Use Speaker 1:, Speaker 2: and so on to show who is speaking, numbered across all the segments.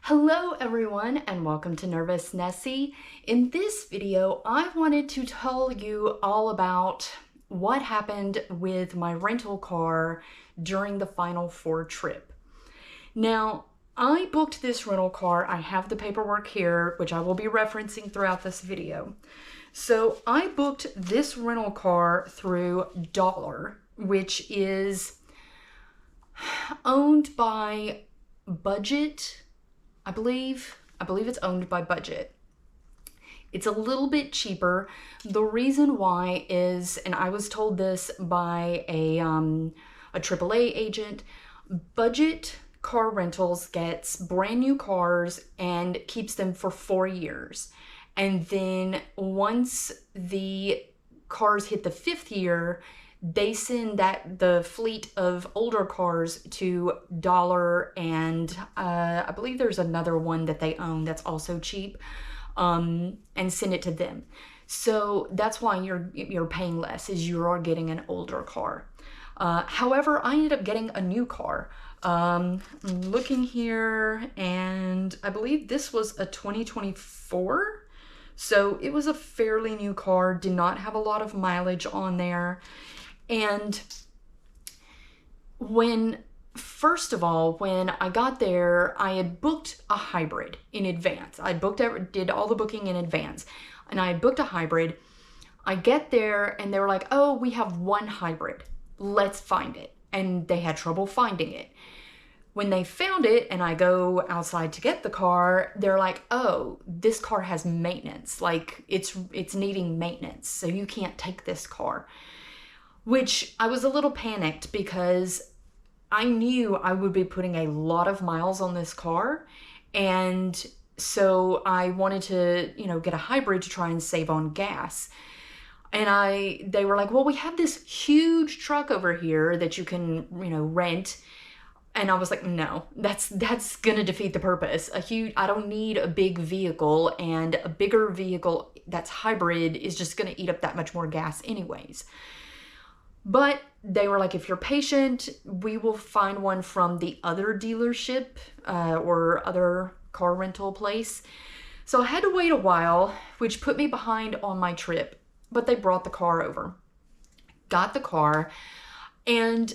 Speaker 1: Hello everyone and welcome to Nervous Nessie. In this video, I wanted to tell you all about what happened with my rental car during the Final Four trip. Now, I booked this rental car. I have the paperwork here, which I will be referencing throughout this video. So I booked this rental car through Dollar, which is owned by Budget. I believe it's owned by Budget. It's a little bit cheaper. The reason why is, and I was told this by a AAA agent, Budget Car Rentals gets brand new cars and keeps them for 4 years. And then once the cars hit the 5th year, they send the fleet of older cars to Dollar, and I believe there's another one that they own that's also cheap, and send it to them. So that's why you're paying less, is you are getting an older car. However, I ended up getting a new car. I'm looking here, and I believe this was a 2024. So it was a fairly new car, did not have a lot of mileage on there. And first of all, when I got there, I had booked a hybrid in advance. Did all the booking in advance, and I had booked a hybrid. I get there and they were like, oh, we have one hybrid. Let's find it. And they had trouble finding it. When they found it and I go outside to get the car, they're like, oh, this car has maintenance. Like it's needing maintenance, so you can't take this car. Which I was a little panicked because I knew I would be putting a lot of miles on this car. And so I wanted to, get a hybrid to try and save on gas. And they were like, well, we have this huge truck over here that you can, rent. And I was like, no, that's going to defeat the purpose. I don't need a big vehicle, and a bigger vehicle that's hybrid is just going to eat up that much more gas anyways. But they were like, if you're patient, we will find one from the other dealership or other car rental place. So I had to wait a while, which put me behind on my trip, but they brought the car over. Got the car, and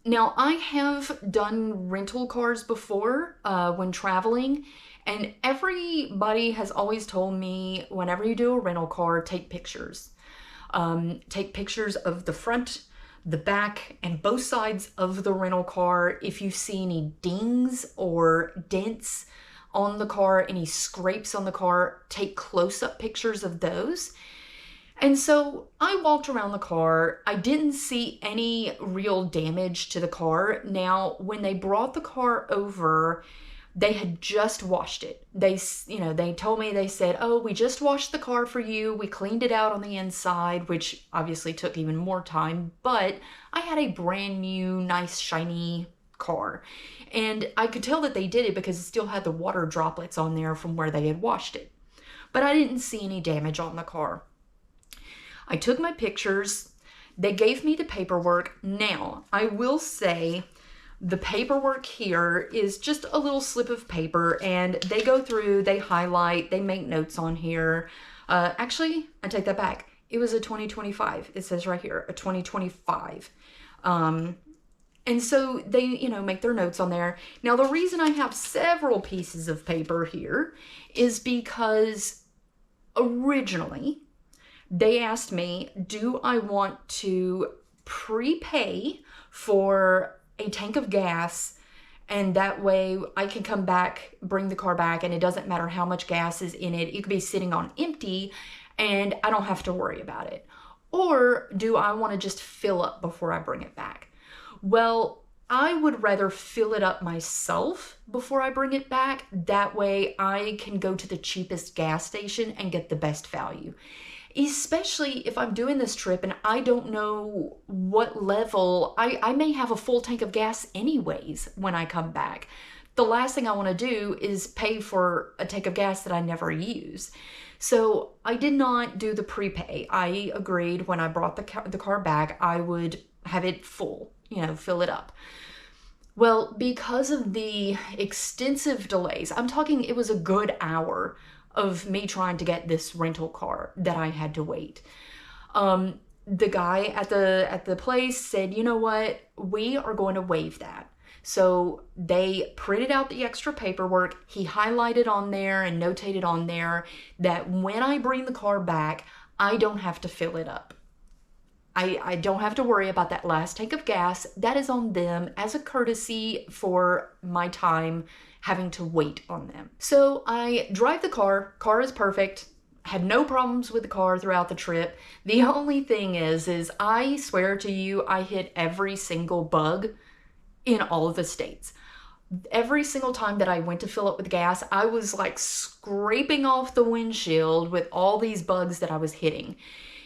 Speaker 1: now I have done rental cars before when traveling, and everybody has always told me, whenever you do a rental car, take pictures. Take pictures of the front, the back, and both sides of the rental car. If you see any dings or dents on the car, any scrapes on the car, take close-up pictures of those. And so I walked around the car. I didn't see any real damage to the car. Now, when they brought the car over, they had just washed it. They told me, they said, oh, we just washed the car for you. We cleaned it out on the inside, which obviously took even more time, but I had a brand new, nice, shiny car. And I could tell that they did it because it still had the water droplets on there from where they had washed it. But I didn't see any damage on the car. I took my pictures. They gave me the paperwork. Now, I will say, the paperwork here is just a little slip of paper, and they go through, they highlight, they make notes on here. Actually, I take that back. It was a 2025. It says right here, a 2025. And so they, make their notes on there. Now, the reason I have several pieces of paper here is because originally they asked me, do I want to prepay for a tank of gas, and that way I can come back, bring the car back, and it doesn't matter how much gas is in it. It could be sitting on empty and I don't have to worry about it. Or do I want to just fill up before I bring it back? Well, I would rather fill it up myself before I bring it back. That way I can go to the cheapest gas station and get the best value. Especially if I'm doing this trip and I don't know what level, I may have a full tank of gas anyways when I come back. The last thing I want to do is pay for a tank of gas that I never use. So I did not do the prepay. I agreed when I brought the car back, I would have it full, fill it up. Well, because of the extensive delays, I'm talking it was a good hour of me trying to get this rental car that I had to wait. The guy at the place said, "You know what? We are going to waive that." So they printed out the extra paperwork. He highlighted on there and notated on there that when I bring the car back, I don't have to fill it up. I don't have to worry about that last tank of gas. That is on them as a courtesy for my time having to wait on them. So I drive the car. Car is perfect. Had no problems with the car throughout the trip. The only thing is I swear to you, I hit every single bug in all of the states. Every single time that I went to fill up with gas, I was like scraping off the windshield with all these bugs that I was hitting.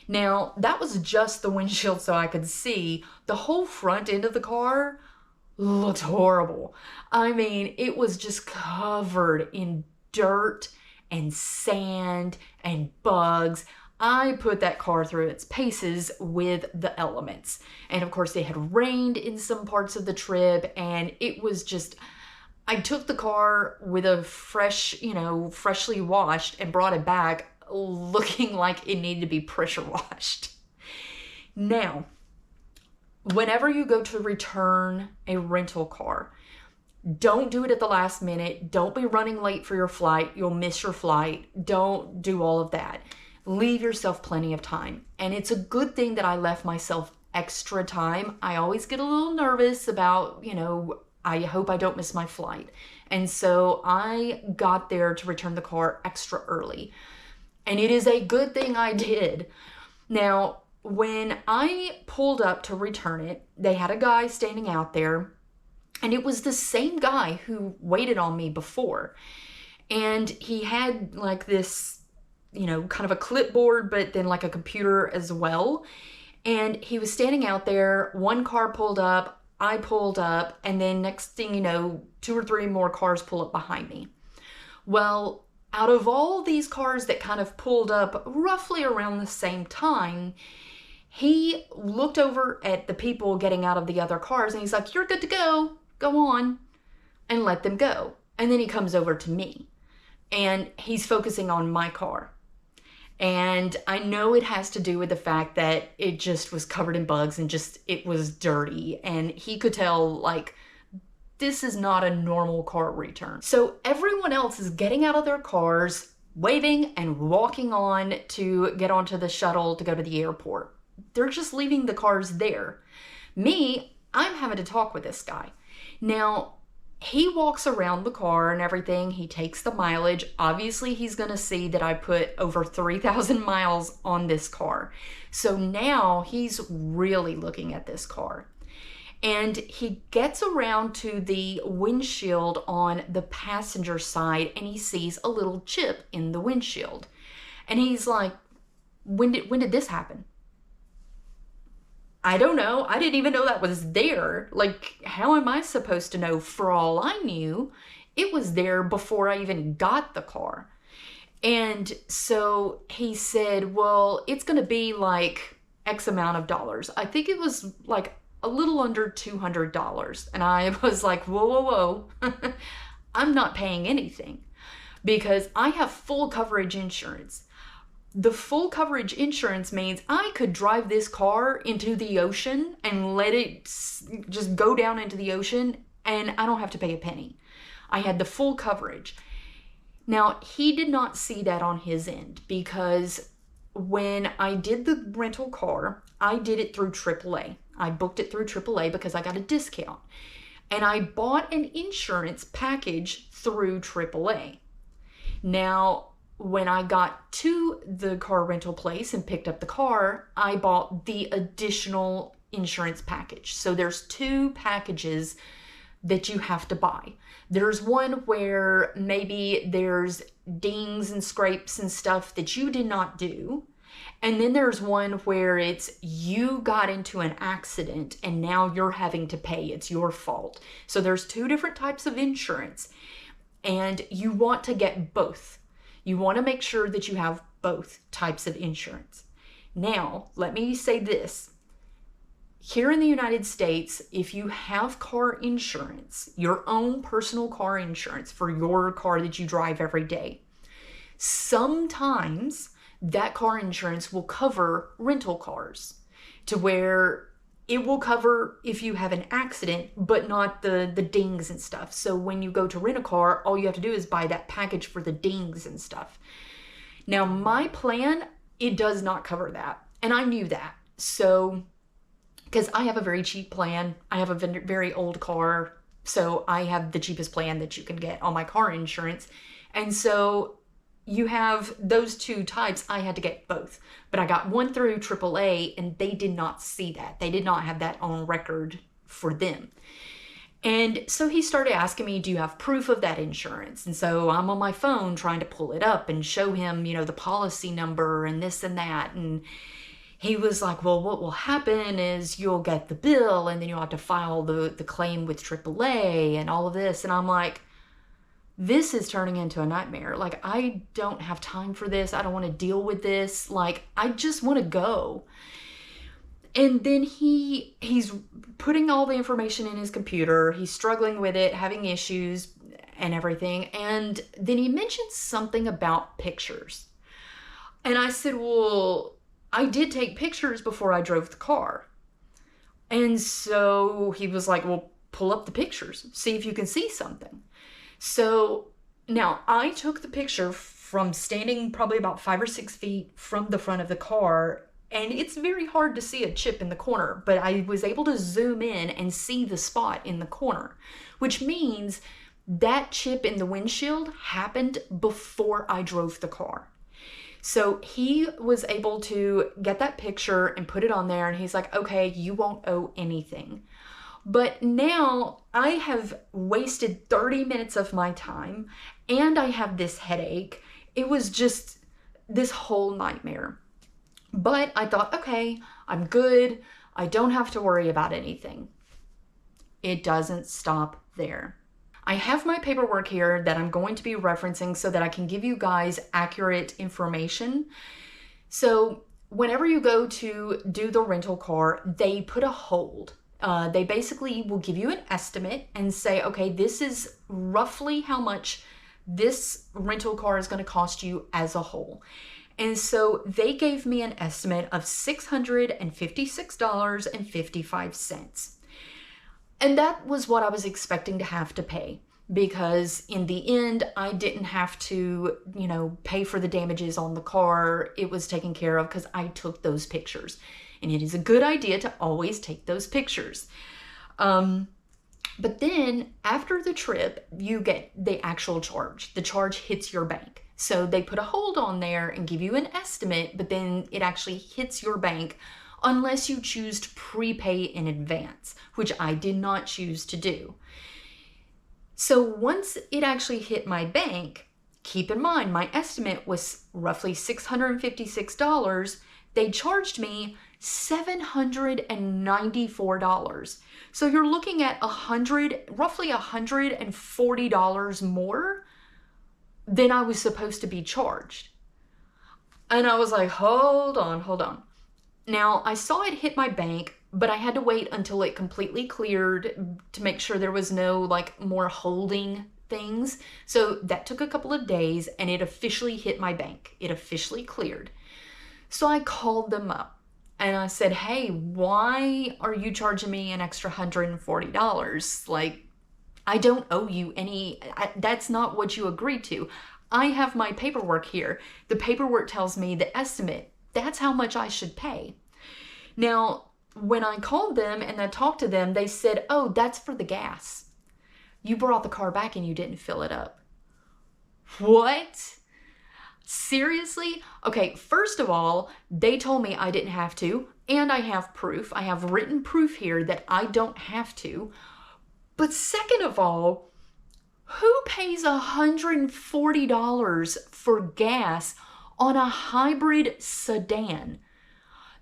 Speaker 1: Now, that was just the windshield so I could see. The whole front end of the car looked horrible. I mean, it was just covered in dirt and sand and bugs. I put that car through its paces with the elements. And of course, it had rained in some parts of the trip, and it was just, I took the car with a fresh, freshly washed and brought it back looking like it needed to be pressure washed. Now, whenever you go to return a rental car, don't do it at the last minute. Don't be running late for your flight. You'll miss your flight. Don't do all of that. Leave yourself plenty of time. And it's a good thing that I left myself extra time. I always get a little nervous about, I hope I don't miss my flight. And so I got there to return the car extra early. And it is a good thing I did. Now, when I pulled up to return it, they had a guy standing out there, and it was the same guy who waited on me before. And he had like this, kind of a clipboard, but then like a computer as well. And he was standing out there. One car pulled up, I pulled up, and then next thing you know, 2 or 3 more cars pull up behind me. Well, out of all these cars that kind of pulled up roughly around the same time, he looked over at the people getting out of the other cars and he's like, "You're good to go. Go on," and let them go. And then he comes over to me and he's focusing on my car. And I know it has to do with the fact that it just was covered in bugs and it was dirty. And he could tell, like, this is not a normal car return. So everyone else is getting out of their cars, waving and walking on to get onto the shuttle to go to the airport. They're just leaving the cars there. Me, I'm having to talk with this guy. Now, he walks around the car and everything. He takes the mileage. Obviously, he's going to see that I put over 3,000 miles on this car. So now he's really looking at this car. And he gets around to the windshield on the passenger side and he sees a little chip in the windshield. And he's like, when did this happen? I don't know. I didn't even know that was there. Like, how am I supposed to know? For all I knew, it was there before I even got the car. And so he said, well, it's going to be like X amount of dollars. I think it was like a little under $200. And I was like, whoa. I'm not paying anything because I have full coverage insurance. The full coverage insurance means I could drive this car into the ocean and let it just go down into the ocean and I don't have to pay a penny. I had the full coverage. Now, he did not see that on his end because when I did the rental car, I did it through AAA. I booked it through AAA because I got a discount. And I bought an insurance package through AAA. Now, when I got to the car rental place and picked up the car, I bought the additional insurance package. So there's 2 packages that you have to buy. There's one where maybe there's dings and scrapes and stuff that you did not do. And then there's one where it's you got into an accident and now you're having to pay. It's your fault. So there's 2 different types of insurance and you want to get both. You want to make sure that you have both types of insurance. Now, let me say this. here in the United States, if you have car insurance, your own personal car insurance for your car that you drive every day, sometimes that car insurance will cover rental cars to where it will cover if you have an accident, but not the dings and stuff. So when you go to rent a car, all you have to do is buy that package for the dings and stuff. Now, my plan, it does not cover that. And I knew that. So, because I have a very cheap plan. I have a very old car. So I have the cheapest plan that you can get on my car insurance. And so you have those two types. I had to get both. But I got one through AAA and they did not see that. They did not have that on record for them. And so he started asking me, do you have proof of that insurance? And so I'm on my phone trying to pull it up and show him, the policy number and this and that. And he was like, well, what will happen is you'll get the bill and then you'll have to file the claim with AAA and all of this. And I'm like, this is turning into a nightmare. Like, I don't have time for this. I don't want to deal with this. Like, I just want to go. And then he's putting all the information in his computer. He's struggling with it, having issues and everything. And then he mentioned something about pictures. And I said, well, I did take pictures before I drove the car. And so he was like, well, pull up the pictures, see if you can see something. So now I took the picture from standing probably about 5 or 6 feet from the front of the car. And it's very hard to see a chip in the corner, but I was able to zoom in and see the spot in the corner, which means that chip in the windshield happened before I drove the car. So he was able to get that picture and put it on there, and he's like, okay, you won't owe anything. But now I have wasted 30 minutes of my time and I have this headache. It was just this whole nightmare. But I thought, okay, I'm good. I don't have to worry about anything. It doesn't stop there. I have my paperwork here that I'm going to be referencing so that I can give you guys accurate information. So whenever you go to do the rental car, they put a hold. They basically will give you an estimate and say, okay, this is roughly how much this rental car is going to cost you as a whole. And so they gave me an estimate of $656.55. And that was what I was expecting to have to pay, because in the end, I didn't have to, pay for the damages on the car. It was taken care of because I took those pictures. And it is a good idea to always take those pictures. But then after the trip, you get the actual charge. The charge hits your bank. So they put a hold on there and give you an estimate, but then it actually hits your bank unless you choose to prepay in advance, which I did not choose to do. So once it actually hit my bank, keep in mind, my estimate was roughly $656. They charged me $794. So you're looking at roughly $140 more than I was supposed to be charged. And I was like, hold on. Now, I saw it hit my bank, but I had to wait until it completely cleared to make sure there was no more holding things. So that took a couple of days and it officially hit my bank. It officially cleared. So I called them up and I said, hey, why are you charging me an extra $140? I don't owe you any, that's not what you agreed to. I have my paperwork here. The paperwork tells me the estimate. That's how much I should pay. Now, when I called them and I talked to them, they said, oh, that's for the gas. You brought the car back and you didn't fill it up. What? Seriously? Okay, first of all, they told me I didn't have to, and I have proof. I have written proof here that I don't have to. But second of all, who pays $140 for gas on a hybrid sedan?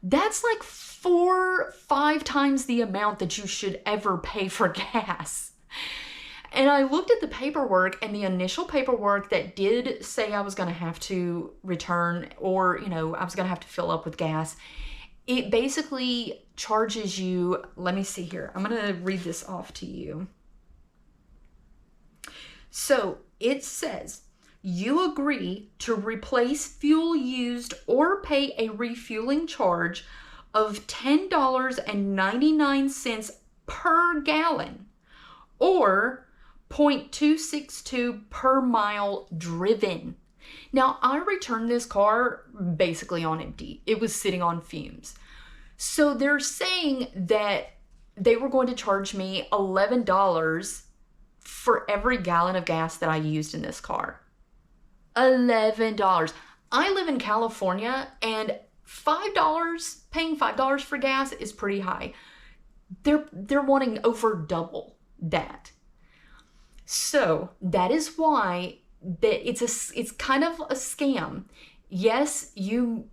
Speaker 1: That's 4-5 times the amount that you should ever pay for gas. And I looked at the paperwork, and the initial paperwork that did say I was going to have to return or, I was going to have to fill up with gas, It basically charges you, let me see here. I'm going to read this off to you. So it says, you agree to replace fuel used or pay a refueling charge of $10.99 per gallon or 0.262 per mile driven. Now, I returned this car basically on empty. It was sitting on fumes. So they're saying that they were going to charge me $11 for every gallon of gas that I used in this car. $11. I live in California, and paying $5 for gas is pretty high. They're wanting over double that. So that is why it's kind of a scam. Yes, you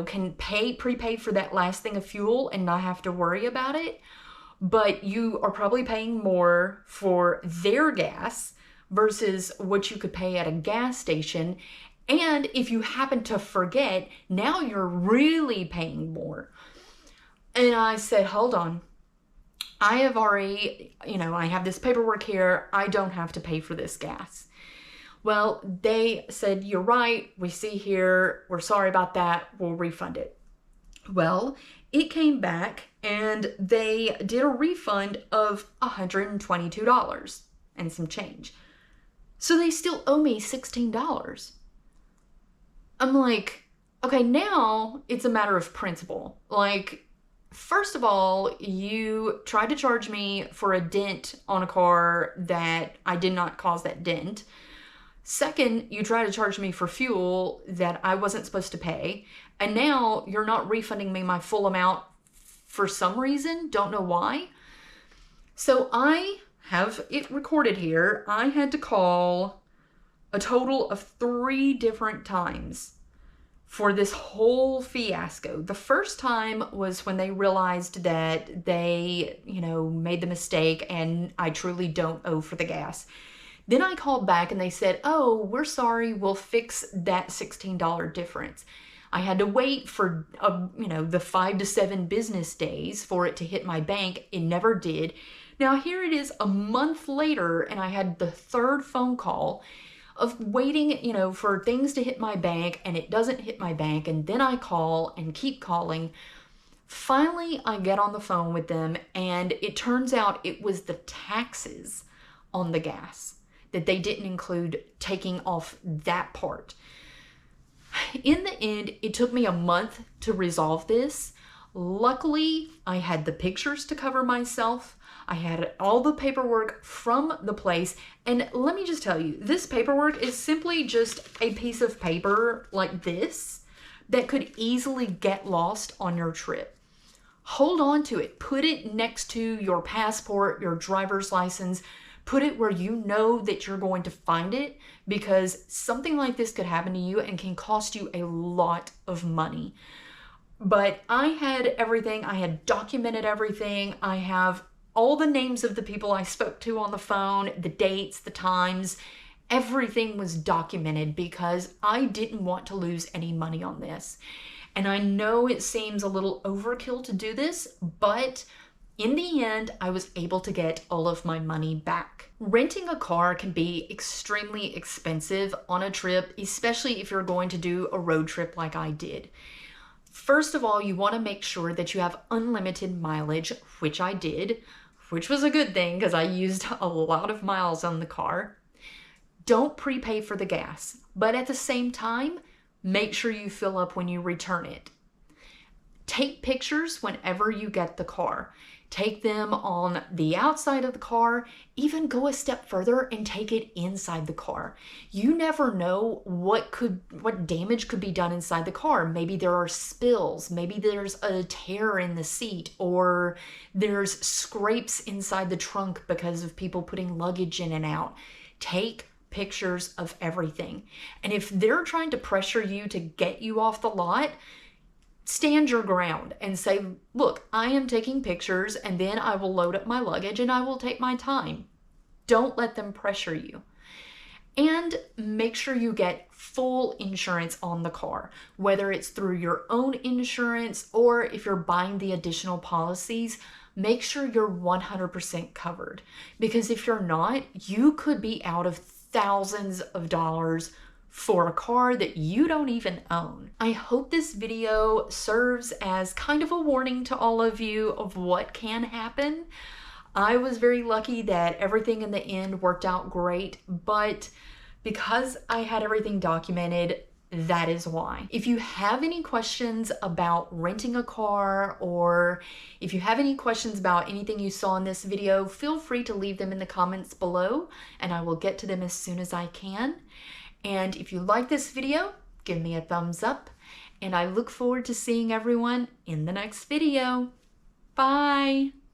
Speaker 1: can prepay for that last thing of fuel and not have to worry about it, but you are probably paying more for their gas versus what you could pay at a gas station. And if you happen to forget, now you're really paying more. And I said, hold on. I have already, I have this paperwork here. I don't have to pay for this gas. Well, they said, you're right. We see here. We're sorry about that. We'll refund it. Well, it came back and they did a refund of $122 and some change. So they still owe me $16. I'm like, okay, now it's a matter of principle. Like, first of all, you tried to charge me for a dent on a car that I did not cause that dent. Second, you tried to charge me for fuel that I wasn't supposed to pay. And now you're not refunding me my full amount for some reason. Don't know why. So I have it recorded here. I had to call a total of 3 different times for this whole fiasco. The first time was when they realized that they, made the mistake and I truly don't owe for the gas. Then I called back and they said, oh, we're sorry, we'll fix that $16 difference. I had to wait for, the 5 to 7 business days for it to hit my bank. It never did. Now here it is a month later and I had the 3rd phone call of waiting, for things to hit my bank, and it doesn't hit my bank, and then I call and keep calling. Finally, I get on the phone with them, and it turns out it was the taxes on the gas that they didn't include taking off that part. In the end, it took me a month to resolve this. Luckily, I had the pictures to cover myself. I had all the paperwork from the place. And let me just tell you, this paperwork is simply just a piece of paper like this that could easily get lost on your trip. Hold on to it. Put it next to your passport, your driver's license. Put it where you know that you're going to find it, because something like this could happen to you and can cost you a lot of money. But I had everything. I had documented everything. I have all the names of the people I spoke to on the phone, the dates, the times. Everything was documented because I didn't want to lose any money on this. And I know it seems a little overkill to do this, but in the end, I was able to get all of my money back. Renting a car can be extremely expensive on a trip, especially if you're going to do a road trip like I did. First of all, you want to make sure that you have unlimited mileage, which I did, which was a good thing because I used a lot of miles on the car. Don't prepay for the gas, but at the same time, make sure you fill up when you return it. Take pictures whenever you get the car. Take them on the outside of the car, even go a step further and take it inside the car. You never know what damage could be done inside the car. Maybe there are spills, maybe there's a tear in the seat, or there's scrapes inside the trunk because of people putting luggage in and out. Take pictures of everything. And if they're trying to pressure you to get you off the lot, stand your ground and say, look, I am taking pictures and then I will load up my luggage and I will take my time. Don't let them pressure you. And make sure you get full insurance on the car, whether it's through your own insurance or if you're buying the additional policies. Make sure you're 100% covered, because if you're not, you could be out of thousands of dollars for a car that you don't even own. I hope this video serves as kind of a warning to all of you of what can happen. I was very lucky that everything in the end worked out great, but because I had everything documented, that is why. If you have any questions about renting a car, or if you have any questions about anything you saw in this video, feel free to leave them in the comments below and I will get to them as soon as I can. And if you like this video, give me a thumbs up, and I look forward to seeing everyone in the next video. Bye!